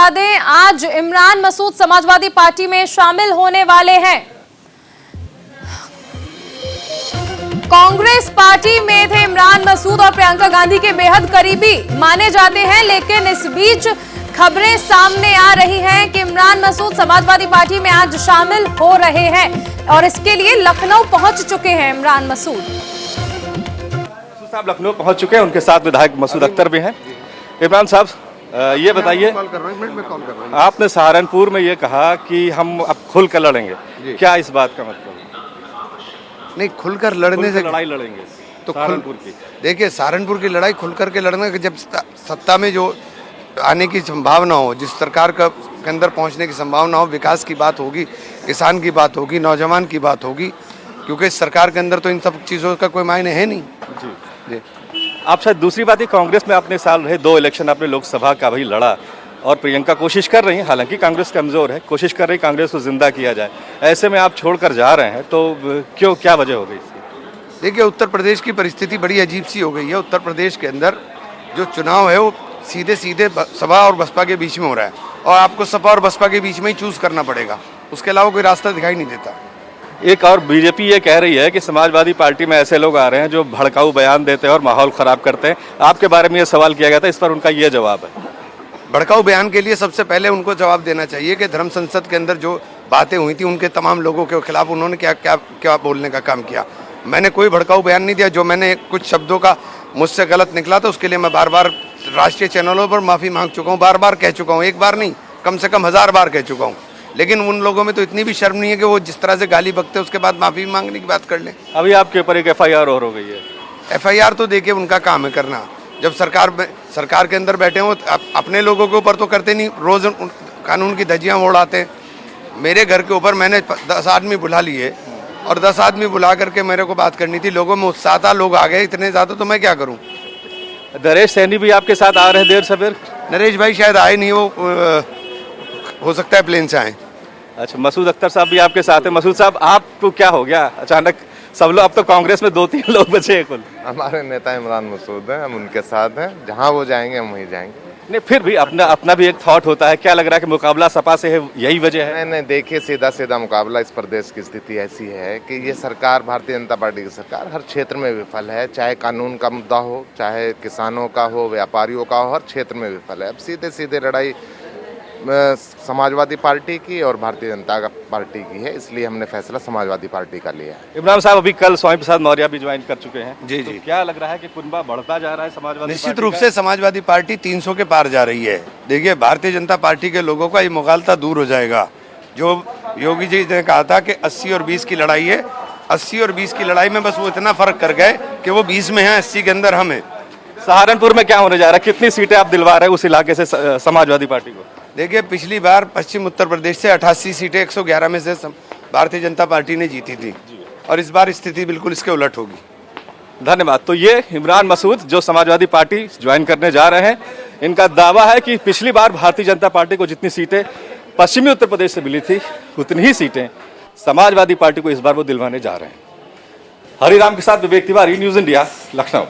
बता दें, आज इमरान मसूद समाजवादी पार्टी में शामिल होने वाले हैं। कांग्रेस पार्टी में थे इमरान मसूद और प्रियंका गांधी के बेहद करीबी माने जाते हैं, लेकिन इस बीच खबरें सामने आ रही हैं कि इमरान मसूद समाजवादी पार्टी में आज शामिल हो रहे हैं और इसके लिए लखनऊ पहुंच चुके हैं इमरान मसूद साहब लखनऊ पहुंच चुके हैं, उनके साथ विधायक मसूद अख्तर भी हैं। इमरान साहब, ये बताइए, आपने सहारनपुर में ये कहा कि हम अब खुल कर लड़ेंगे, क्या इस बात का मतलब? नहीं, खुलकर लड़ने से लड़ाई लड़ेंगे तो सहारनपुर की। देखिए, सहारनपुर की लड़ाई खुलकर के लड़ना, जब सत्ता में जो आने की संभावना हो, जिस सरकार के अंदर पहुंचने की संभावना हो, विकास की बात होगी, किसान की बात होगी, नौजवान की बात होगी, क्योंकि इस सरकार के अंदर तो इन सब चीज़ों का कोई मायने है नहीं। जी। आप शायद दूसरी बात है, कांग्रेस में अपने साल रहे, 2 इलेक्शन आपने लोकसभा का भी लड़ा और प्रियंका कोशिश कर रही हैं, हालांकि कांग्रेस कमजोर है, कोशिश कर रही कांग्रेस को जिंदा किया जाए, ऐसे में आप छोड़कर जा रहे हैं, तो क्यों, क्या वजह हो गई इसकी? देखिए, उत्तर प्रदेश की परिस्थिति बड़ी अजीब सी हो गई है। उत्तर प्रदेश के अंदर जो चुनाव है वो सीधे सीधे सपा और बसपा के बीच में हो रहा है और आपको सपा और बसपा के बीच में ही चूज करना पड़ेगा, उसके अलावा कोई रास्ता दिखाई नहीं देता। एक और बीजेपी ये कह रही है कि समाजवादी पार्टी में ऐसे लोग आ रहे हैं जो भड़काऊ बयान देते हैं और माहौल खराब करते हैं। आपके बारे में ये सवाल किया गया था, इस पर उनका ये जवाब है। भड़काऊ बयान के लिए सबसे पहले उनको जवाब देना चाहिए कि धर्म संसद के अंदर जो बातें हुई थी उनके तमाम लोगों के खिलाफ उन्होंने क्या क्या क्या बोलने का काम किया। मैंने कोई भड़काऊ बयान नहीं दिया। जो मैंने कुछ शब्दों का मुझसे गलत निकला था उसके लिए मैं बार बार राष्ट्रीय चैनलों पर माफ़ी मांग चुका हूँ, बार बार कह चुका हूँ, एक बार नहीं कम से कम 1000 बार कह चुका हूँ। लेकिन उन लोगों में तो इतनी भी शर्म नहीं है कि वो जिस तरह से गाली बकते उसके बाद माफ़ी मांगने की बात कर लें। अभी आपके ऊपर एक FIR और हो गई है। FIR तो देखिए उनका काम है करना, जब सरकार के अंदर बैठे हो अपने लोगों के ऊपर तो करते नहीं, रोज़ कानून की धज्जियाँ उड़ाते हैं। मेरे घर के ऊपर मैंने 10 आदमी बुला लिए और 10 आदमी बुला करके मेरे को बात करनी थी, लोगों में उत्साह था, लोग आ गए इतने ज़्यादा, तो मैं क्या करूँ। नरेश सैनी भी आपके साथ आ रहे हैं देर सवेर? नरेश भाई शायद आए नहीं, वो हो सकता है प्लेन से आए। अच्छा, मसूद अख्तर साहब भी आपके साथ हैं। मसूद साहब, आपको क्या हो गया अचानक? सब लोग, अब तो कांग्रेस में 2-3 लोग बचे हैं कुल। हमारे नेता इमरान मसूद हैं, हम उनके साथ हैं, जहां वो जाएंगे हम वहीं जाएंगे। नहीं, फिर भी अपना भी एक थॉट होता है। क्या लग रहा है कि मुकाबला सपा से है, यही वजह है? नहीं, देखिए, सीधा मुकाबला। इस प्रदेश की स्थिति ऐसी है कि ये सरकार, भारतीय जनता पार्टी की सरकार, हर क्षेत्र में विफल है। चाहे कानून का मुद्दा हो, चाहे किसानों का हो, व्यापारियों का हो, हर क्षेत्र में विफल है। अब सीधे लड़ाई समाजवादी पार्टी की और भारतीय जनता पार्टी की है, इसलिए हमने फैसला समाजवादी पार्टी का लिया है। इमरान साहब, अभी कल स्वामी प्रसाद मौर्य भी ज्वाइन कर चुके हैं। जी तो जी। क्या लग रहा है कि कुनबा बढ़ता जा रहा है समाजवादी? निश्चित रूप से समाजवादी पार्टी 300 के पार जा रही है। देखिए, भारतीय जनता पार्टी के लोगों का ये मुगालता दूर हो जाएगा। जो योगी जी ने कहा था कि 80 और 20 की लड़ाई है, 80 और 20 की लड़ाई में बस वो इतना फर्क कर गए कि वो 20 में है, 80 के अंदर हम हैं। सहारनपुर में क्या होने जा रहा है? कितनी सीटें आप दिलवा रहे हैं उस इलाके से समाजवादी पार्टी को? देखिए, पिछली बार पश्चिम उत्तर प्रदेश से 88 सीटें 111 में से भारतीय जनता पार्टी ने जीती थी और इस बार स्थिति बिल्कुल इसके उलट होगी। धन्यवाद। तो ये इमरान मसूद जो समाजवादी पार्टी ज्वाइन करने जा रहे हैं, इनका दावा है कि पिछली बार भारतीय जनता पार्टी को जितनी सीटें पश्चिमी उत्तर प्रदेश से मिली थी उतनी ही सीटें समाजवादी पार्टी को इस बार वो दिलवाने जा रहे हैं। हरिराम के साथ विवेक तिवारी, न्यूज़ इंडिया, लखनऊ।